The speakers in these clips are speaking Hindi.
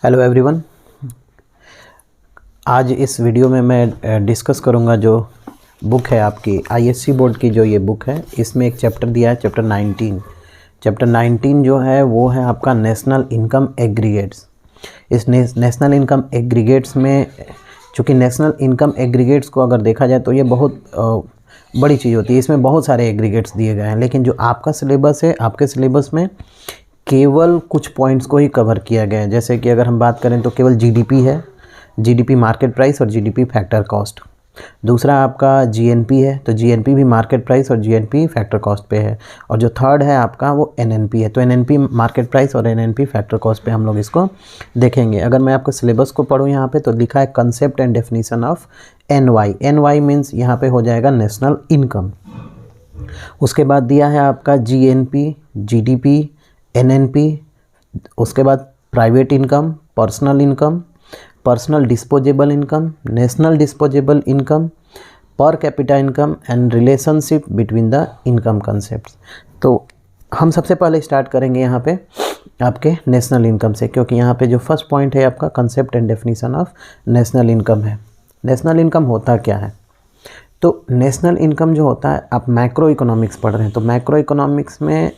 Hello everyone. आज इस वीडियो में मैं डिस्कस करूंगा जो बुक है आपकी आईएससी बोर्ड की। जो ये बुक है इसमें एक चैप्टर दिया है, चैप्टर 19। चैप्टर 19 जो है वो है आपका नेशनल इनकम एग्रीगेट्स। इस नेशनल इनकम एग्रीगेट्स में, चूँकि नेशनल इनकम एग्रीगेट्स को अगर देखा जाए तो ये बहुत बड़ी चीज़ होती है। इसमें बहुत सारे एग्रीगेट्स दिए गए हैं, लेकिन जो आपका सिलेबस है, आपके सिलेबस में केवल कुछ पॉइंट्स को ही कवर किया गया है। जैसे कि अगर हम बात करें तो केवल जीडीपी है, जीडीपी मार्केट प्राइस और जीडीपी फैक्टर कॉस्ट। दूसरा आपका जीएनपी है, तो जीएनपी भी मार्केट प्राइस और जीएनपी फैक्टर कॉस्ट पे है। और जो थर्ड है आपका वो एनएनपी है, तो एनएनपी मार्केट प्राइस और एनएनपी फैक्टर कॉस्ट पे हम लोग इसको देखेंगे। अगर मैं आपके सिलेबस को पढ़ूँ यहाँ पे तो लिखा है concept and definition of NY. NY means यहाँ पे हो जाएगा नेशनल इनकम। उसके बाद दिया है आपका जीएनपी, जीडीपी, एनएनपी। उसके बाद private income, personal income, personal disposable income, national disposable income, per capita income and relationship between the income concepts. तो हम सबसे पहले स्टार्ट करेंगे यहाँ पे आपके नेशनल इनकम से, क्योंकि यहाँ पे जो फर्स्ट पॉइंट है आपका concept and definition of national income है। नेशनल इनकम होता क्या है? तो नेशनल इनकम जो होता है, आप मैक्रो इकोनॉमिक्स पढ़ रहे हैं तो मैक्रो इकोनॉमिक्स में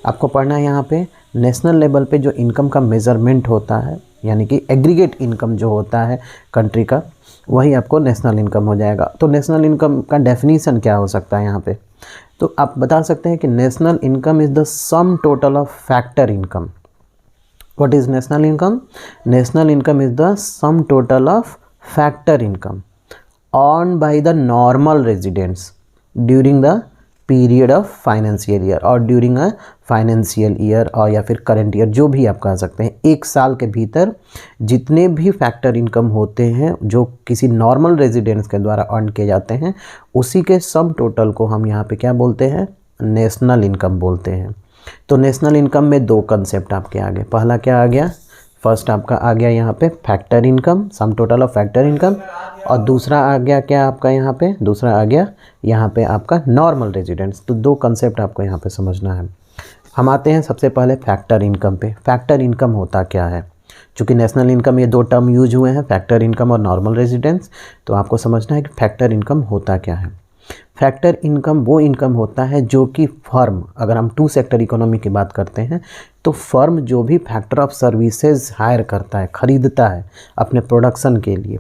आपको पढ़ना है यहाँ पे नेशनल लेवल पे जो इनकम का मेज़रमेंट होता है, यानी कि एग्रीगेट इनकम जो होता है कंट्री का, वही आपको नेशनल इनकम हो जाएगा। तो नेशनल इनकम का डेफिनीशन क्या हो सकता है यहाँ पे? तो आप बता सकते हैं कि national income is the some total of factor income. What is national income? National income is the some total of factor income earned by the normal residents during the period of financial year और ड्यूरिंग अ फाइनेंशियल ईयर, और या फिर करंट ईयर, जो भी आप कह सकते हैं। एक साल के भीतर जितने भी फैक्टर इनकम होते हैं जो किसी नॉर्मल रेजिडेंट्स के द्वारा अर्न किए जाते हैं, उसी के सम टोटल को हम यहाँ पे क्या बोलते हैं? नेशनल इनकम बोलते हैं। तो नेशनल इनकम में दो कंसेप्ट आपके आगे। पहला क्या आ गया? फर्स्ट आपका आ गया यहाँ पे factor income, some total of factor income. और दूसरा आ गया क्या आपका यहाँ पे? दूसरा आ गया यहाँ पे आपका नॉर्मल रेजिडेंट्स। तो दो कंसेप्ट आपको यहाँ पे समझना है। हम आते हैं सबसे पहले फैक्टर इनकम पे। फैक्टर इनकम होता क्या है? चूँकि नेशनल इनकम ये दो टर्म यूज हुए हैं, फैक्टर इनकम और नॉर्मल रेजिडेंट्स, तो आपको समझना है कि फैक्टर इनकम होता क्या है। फैक्टर इनकम वो इनकम होता है जो कि फर्म, अगर हम टू सेक्टर इकोनॉमी की बात करते हैं तो फर्म जो भी फैक्टर ऑफ सर्विसेज हायर करता है, ख़रीदता है अपने प्रोडक्शन के लिए,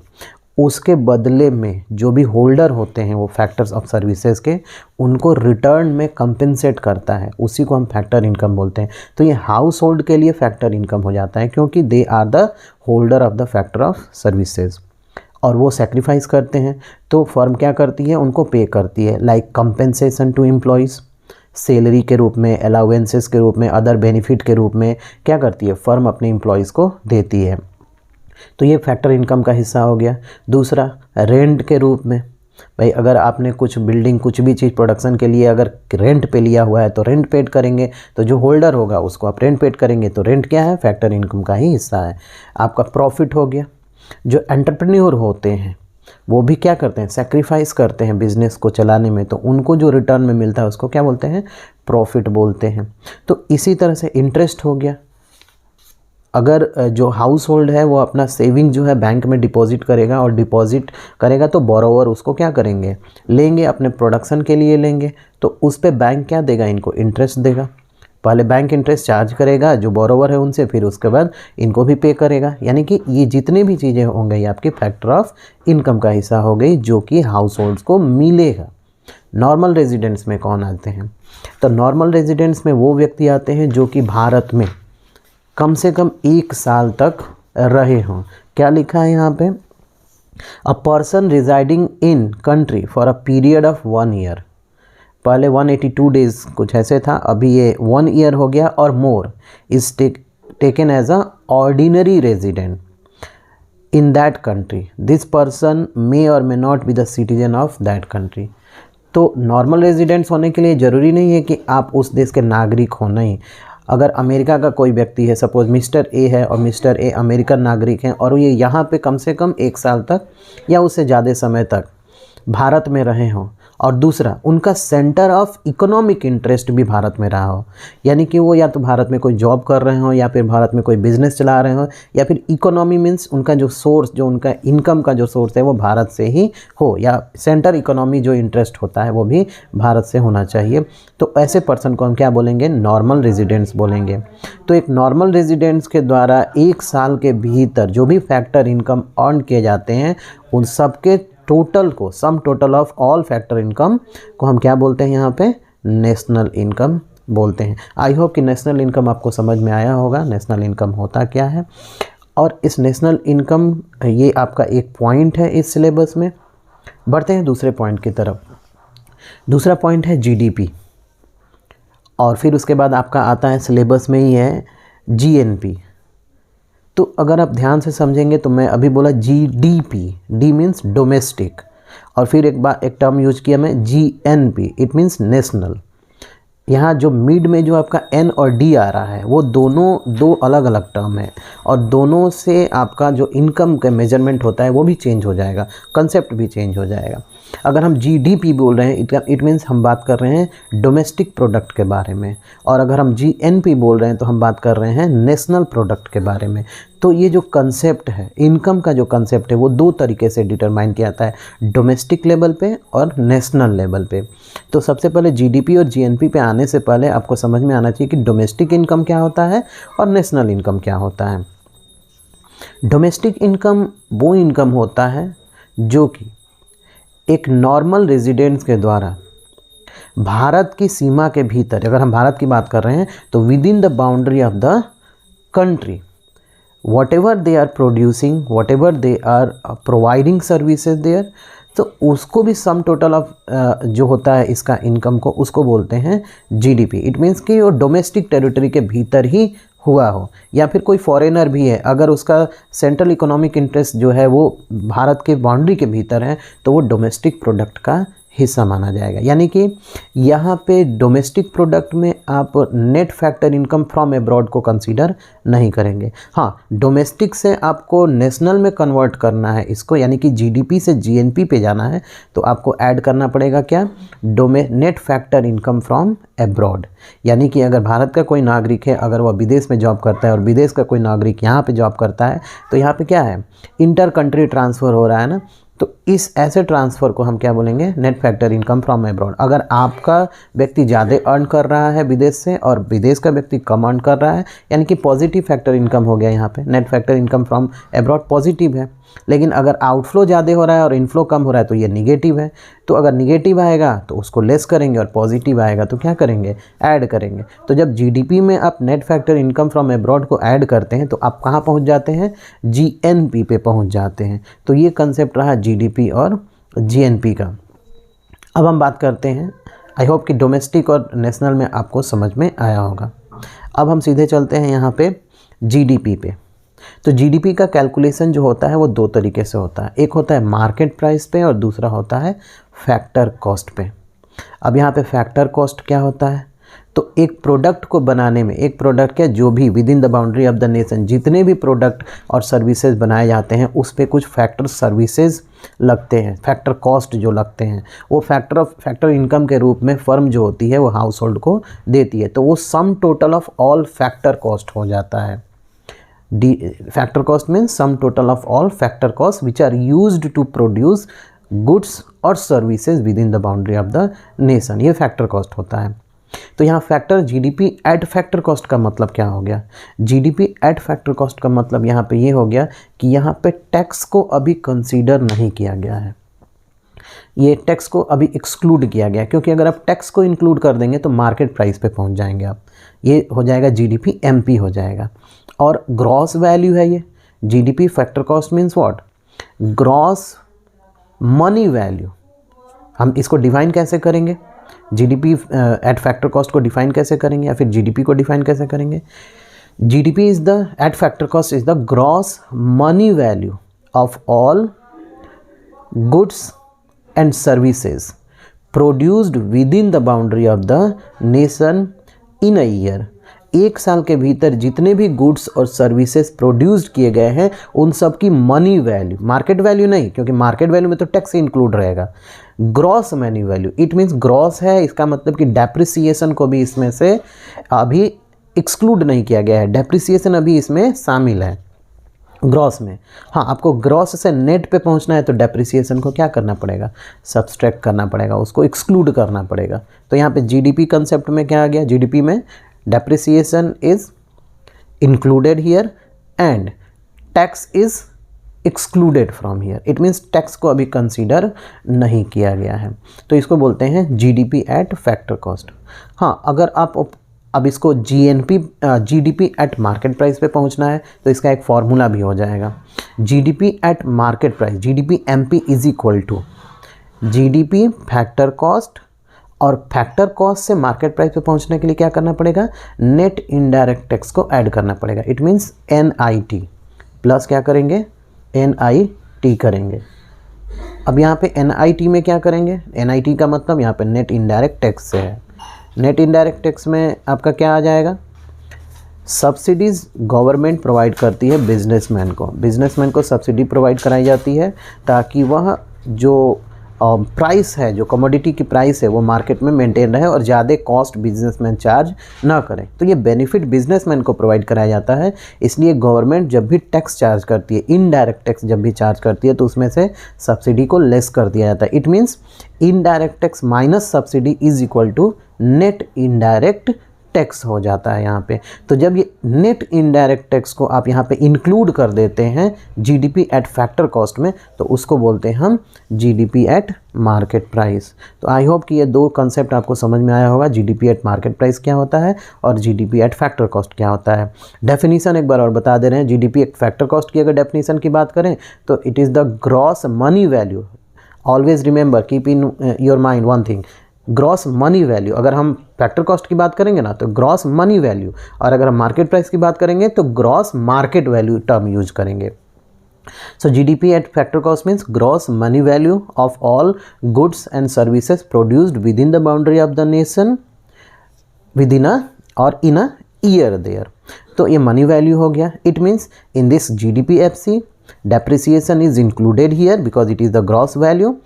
उसके बदले में जो भी होल्डर होते हैं वो फैक्टर्स ऑफ सर्विसेज के, उनको रिटर्न में कंपेंसेट करता है, उसी को हम फैक्टर इनकम बोलते हैं। तो ये हाउस होल्ड के लिए फैक्टर इनकम हो जाता है, क्योंकि they are the holder of the factor of services और वो सेक्रीफाइस करते हैं। तो फर्म क्या करती है? उनको पे करती है, like compensation to employees, salary के रूप में, अलाउंसेस के रूप में, अदर बेनिफिट के रूप में क्या करती है? फर्म अपने एम्प्लॉयज़ को देती है। तो ये फैक्टर इनकम का हिस्सा हो गया। दूसरा रेंट के रूप में, भाई अगर आपने कुछ बिल्डिंग, कुछ भी चीज़ प्रोडक्शन के लिए अगर रेंट पे लिया हुआ है तो रेंट पेड करेंगे, तो जो होल्डर होगा उसको आप रेंट पेड करेंगे, तो रेंट क्या है? फैक्टर इनकम का ही हिस्सा है। आपका प्रॉफिट हो गया। जो एंटरप्रेन्योर होते हैं वो भी क्या करते हैं? सेक्रीफाइस करते हैं बिजनेस को चलाने में, तो उनको जो रिटर्न में मिलता है उसको क्या बोलते हैं? प्रॉफिट बोलते हैं। तो इसी तरह से इंटरेस्ट हो गया। अगर जो हाउस होल्ड है वो अपना सेविंग जो है बैंक में डिपॉजिट करेगा, और डिपॉजिट करेगा तो बोरोवर उसको क्या करेंगे? लेंगे, अपने प्रोडक्शन के लिए लेंगे, तो उस पर बैंक क्या देगा? इनको इंटरेस्ट देगा। पहले बैंक इंटरेस्ट चार्ज करेगा जो बोरोवर है उनसे, फिर उसके बाद इनको भी पे करेगा। यानी कि ये जितनी भी चीज़ें होंगी ये आपकी फैक्टर ऑफ इनकम का हिस्सा हो गई, जो कि हाउस होल्ड्स को मिलेगा। नॉर्मल रेजिडेंट्स में कौन आते हैं? तो नॉर्मल रेजिडेंट्स में वो व्यक्ति आते हैं जो कि भारत में कम से कम 1 साल तक रहे हों। क्या लिखा है यहाँ पे? A person residing in country for a period of 1 year. पहले 182 डेज कुछ ऐसे था, अभी ये 1 ईयर हो गया, और more is taken as a ordinary resident in that country. This person may or may not be the citizen of that country. तो नॉर्मल रेजिडेंट्स होने के लिए ज़रूरी नहीं है कि आप उस देश के नागरिक हो, नहीं। अगर अमेरिका का कोई व्यक्ति है, सपोज मिस्टर ए है और मिस्टर ए अमेरिकन नागरिक हैं, और ये यहाँ पे कम से कम 1 साल तक या उससे ज़्यादा समय तक भारत में रहे हों, और दूसरा उनका सेंटर ऑफ इकोनॉमिक इंटरेस्ट भी भारत में रहा हो, यानी कि वो या तो भारत में कोई जॉब कर रहे हो या फिर भारत में कोई बिजनेस चला रहे हो, या फिर इकोनॉमी मीन्स उनका जो सोर्स, जो उनका इनकम का जो सोर्स है वो भारत से ही हो, या सेंटर इकोनॉमी जो इंटरेस्ट होता है वो भी भारत से होना चाहिए। तो ऐसे पर्सन को हम क्या बोलेंगे, नॉर्मल रेजिडेंट्स बोलेंगे। तो एक नॉर्मल रेजिडेंट्स के द्वारा एक साल के भीतर जो भी फैक्टर इनकम अर्न किए जाते हैं उन सब के टोटल को, सम total of all factor income को हम क्या बोलते हैं, यहाँ पे नेशनल इनकम बोलते हैं। आई होप कि नेशनल इनकम आपको समझ में आया होगा, नेशनल इनकम होता क्या है। और इस नेशनल इनकम, ये आपका एक पॉइंट है इस सिलेबस में। बढ़ते हैं दूसरे पॉइंट की तरफ। दूसरा पॉइंट है जीडीपी, और फिर उसके बाद आपका आता है सिलेबस में ही है जीएनपी। तो अगर आप ध्यान से समझेंगे तो मैं अभी बोला जीडीपी, डी मीन्स डोमेस्टिक, और फिर एक टर्म यूज किया मैं जीएनपी, इट मीन्स नेशनल। यहाँ जो मिड में जो आपका एन और डी आ रहा है वो दोनों दो अलग अलग टर्म है, और दोनों से आपका जो इनकम का मेजरमेंट होता है वो भी चेंज हो जाएगा, कंसेप्ट भी चेंज हो जाएगा। अगर हम जीडीपी बोल रहे हैं इट मीन्स हम बात कर रहे हैं डोमेस्टिक प्रोडक्ट के बारे में, और अगर हम जीएनपी बोल रहे हैं तो हम बात कर रहे हैं नेशनल प्रोडक्ट के बारे में। तो ये जो कंसेप्ट है, इनकम का जो कंसेप्ट है, वो दो तरीके से डिटरमाइन किया जाता है, डोमेस्टिक लेवल पे और नेशनल लेवल पे। तो सबसे पहले जीडीपी और जीएनपी पे आने से पहले आपको समझ में आना चाहिए कि डोमेस्टिक इनकम क्या होता है और नेशनल इनकम क्या होता है। डोमेस्टिक इनकम वो इनकम होता है जो कि एक नॉर्मल रेजिडेंट्स के द्वारा भारत की सीमा के भीतर, अगर हम भारत की बात कर रहे हैं तो with in the boundary of the country, whatever they are producing, whatever they are providing services there, तो उसको भी सम टोटल ऑफ जो होता है इसका इनकम को, उसको बोलते हैं जीडीपी। इट मीन्स कि वो डोमेस्टिक टेरिटरी के भीतर ही हुआ हो, या फिर कोई फॉरेनर भी है, अगर उसका सेंट्रल इकोनॉमिक इंटरेस्ट जो है वो भारत के बाउंड्री के भीतर है तो वो डोमेस्टिक प्रोडक्ट का हिस्सा माना जाएगा। यानी कि यहाँ पे डोमेस्टिक प्रोडक्ट में आप net factor income from abroad को कंसीडर नहीं करेंगे। हाँ, डोमेस्टिक से आपको नेशनल में कन्वर्ट करना है इसको, यानी कि जीडीपी से जीएनपी पे जाना है तो आपको ऐड करना पड़ेगा क्या, net factor income from abroad. यानी कि अगर भारत का कोई नागरिक है, अगर वह विदेश में जॉब करता है और विदेश का कोई नागरिक यहाँ पे जॉब करता है, तो यहाँ पे क्या है, इंटर कंट्री ट्रांसफ़र हो रहा है ना, तो इस ऐसे ट्रांसफ़र को हम क्या बोलेंगे, net factor income from abroad. अगर आपका व्यक्ति ज़्यादा अर्न कर रहा है विदेश से और विदेश का व्यक्ति कम अर्न कर रहा है, यानी कि पॉजिटिव फैक्टर इनकम हो गया, यहाँ पे net factor income from abroad positive है। लेकिन अगर आउटफ्लो ज़्यादा हो रहा है और इनफ्लो कम हो रहा है तो ये निगेटिव है। तो अगर निगेटिव आएगा तो उसको लेस करेंगे, और पॉजिटिव आएगा तो क्या करेंगे, ऐड करेंगे। तो जब जीडीपी में आप net factor income from abroad को ऐड करते हैं तो आप कहाँ पहुँच जाते हैं, जीएनपी पे पहुँच जाते हैं। तो ये कंसेप्ट रहा जीडीपी और जीएनपी का। अब हम बात करते हैं, आई होप कि डोमेस्टिक और नेशनल में आपको समझ में आया होगा। अब हम सीधे चलते हैं यहाँ पे जीडीपी पे। तो जीडीपी का कैलकुलेशन जो होता है वो दो तरीके से होता है, एक होता है मार्केट प्राइस पे और दूसरा होता है फैक्टर कॉस्ट पे। अब यहाँ पे फैक्टर कॉस्ट क्या होता है, तो एक प्रोडक्ट को बनाने में, एक प्रोडक्ट क्या, जो भी with in the boundary of the nation जितने भी प्रोडक्ट और सर्विसेज बनाए जाते हैं उस पे कुछ फैक्टर सर्विसेज लगते हैं, फैक्टर कॉस्ट जो लगते हैं वो फैक्टर इनकम के रूप में फर्म जो होती है वो हाउस होल्ड को देती है। तो वो sum total of all factor cost हो जाता है। Factor cost means sum total of all factor cost which are used to produce goods और services within the boundary of the nation, ये फैक्टर कॉस्ट होता है। तो यहाँ factor GDP at factor cost का मतलब क्या हो गया, जीडीपी एट फैक्टर कॉस्ट का मतलब यहाँ पे ये हो गया कि यहाँ पे टैक्स को अभी कंसीडर नहीं किया गया है, ये टैक्स को अभी एक्सक्लूड किया गया, क्योंकि अगर आप टैक्स को इंक्लूड कर देंगे तो मार्केट प्राइस पे पहुँच जाएंगे आप, ये हो जाएगा जीडीपी एमपी हो जाएगा। और ग्रॉस वैल्यू है ये GDP factor cost means what, gross money value. हम इसको डिफाइन कैसे करेंगे, जीडीपी एट फैक्टर कॉस्ट को डिफाइन कैसे करेंगे, या फिर जीडीपी को डिफाइन कैसे करेंगे, GDP is the eight factor cost is the gross money value of all goods and services produced within the boundary of the nation in a year 1 साल के भीतर जितने भी गुड्स और सर्विसेज प्रोड्यूस्ड किए गए हैं उन सब की मनी वैल्यू, मार्केट वैल्यू नहीं, क्योंकि मार्केट वैल्यू में तो टैक्स इंक्लूड रहेगा, gross money value, it means gross है, इसका मतलब कि डेप्रिसिएशन को भी इसमें से अभी एक्सक्लूड नहीं किया गया है, डेप्रिसिएशन अभी इसमें शामिल है ग्रॉस में। हाँ, आपको ग्रॉस से नेट पे पहुंचना है तो डेप्रिसिएशन को क्या करना पड़ेगा, सब्सट्रैक्ट करना पड़ेगा, उसको एक्सक्लूड करना पड़ेगा। तो यहाँ पे जीडीपी कंसेप्ट में क्या आ गया, जीडीपी में depreciation is included here and tax is excluded from here, it means tax को अभी कंसीडर नहीं किया गया है। तो इसको बोलते हैं जीडीपी एट फैक्टर कॉस्ट। हाँ, अगर आप अब इसको जीडीपी एट मार्केट प्राइस पे पहुंचना है तो इसका एक फॉर्मूला भी हो जाएगा, GDP at market price, GDP MP is equal to GDP factor cost, और फैक्टर कॉस्ट से मार्केट प्राइस पे पहुंचने के लिए क्या करना पड़ेगा, नेट इनडायरेक्ट टैक्स को ऐड करना पड़ेगा, इट मीन्स NIT प्लस क्या करेंगे, NIT करेंगे। अब यहाँ पे NIT में क्या करेंगे, NIT का मतलब यहाँ पे नेट इनडायरेक्ट टैक्स से है। नेट इनडायरेक्ट टैक्स में आपका क्या आ जाएगा, सब्सिडीज़ गवर्नमेंट प्रोवाइड करती है बिजनेसमैन को सब्सिडी प्रोवाइड कराई जाती है ताकि वह जो प्राइस है, जो कमोडिटी की प्राइस है वो मार्केट में मेंटेन रहे और ज़्यादा कॉस्ट बिजनेसमैन चार्ज ना करें। तो ये बेनिफिट बिजनेसमैन को प्रोवाइड कराया जाता है, इसलिए गवर्नमेंट जब भी टैक्स चार्ज करती है, इनडायरेक्ट टैक्स जब भी चार्ज करती है तो उसमें से सब्सिडी को लेस कर दिया जाता है। It means indirect tax minus subsidy is equal to net indirect tax हो जाता है यहाँ पे। तो जब ये नेट इनडायरेक्ट टैक्स को आप यहाँ पे इंक्लूड कर देते हैं जीडीपी एट फैक्टर कॉस्ट में तो उसको बोलते हैं हम जीडीपी एट मार्केट प्राइस। तो आई होप कि ये दो कंसेप्ट आपको समझ में आया होगा, जीडीपी एट मार्केट प्राइस क्या होता है और जीडीपी एट फैक्टर कॉस्ट क्या होता है। डेफिनीशन एक बार और बता दे रहे हैं, जीडीपी एट फैक्टर कॉस्ट की अगर डेफिनीशन की बात करें तो it is the gross money value. Always remember, keep in your mind one thing, gross money value. अगर हम फैक्टर कॉस्ट की बात करेंगे ना तो ग्रॉस मनी वैल्यू, और अगर हम मार्केट प्राइस की बात करेंगे तो gross market value term use करेंगे। So GDP at factor cost means gross money value of all goods and services produced within the boundary of the nation within or in a year there. तो ये मनी वैल्यू हो गया। It means in this GDP FC depreciation is included here because it is the gross value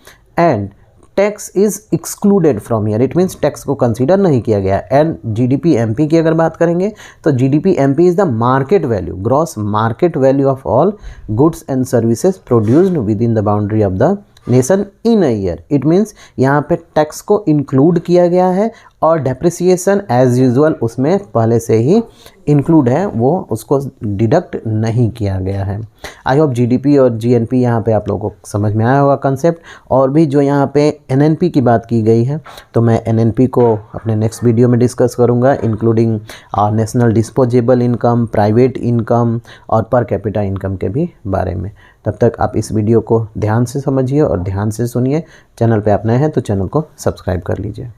and tax is excluded from year, it means tax को कंसीडर नहीं किया गया। एंड जीडीपी एमपी की अगर बात करेंगे तो GDP MP is the market value, gross market value of all goods and services produced within the boundary of the nation in a year. It means यहाँ पे टैक्स को इंक्लूड किया गया है और डेप्रिसिएशन एज यूजुअल उसमें पहले से ही इंक्लूड है, वो उसको डिडक्ट नहीं किया गया है। आई होप जीडीपी और जीएनपी यहाँ पे आप लोगों को समझ में आया होगा कंसेप्ट। और भी जो यहाँ पे एनएनपी की बात की गई है तो मैं एनएनपी को अपने नेक्स्ट वीडियो में डिस्कस करूँगा, including national disposable income, private income और पर कैपिटा इनकम के भी बारे में। तब तक आप इस वीडियो को ध्यान से समझिए और ध्यान से सुनिए। चैनल पे आप नए हैं तो चैनल को सब्सक्राइब कर लीजिए।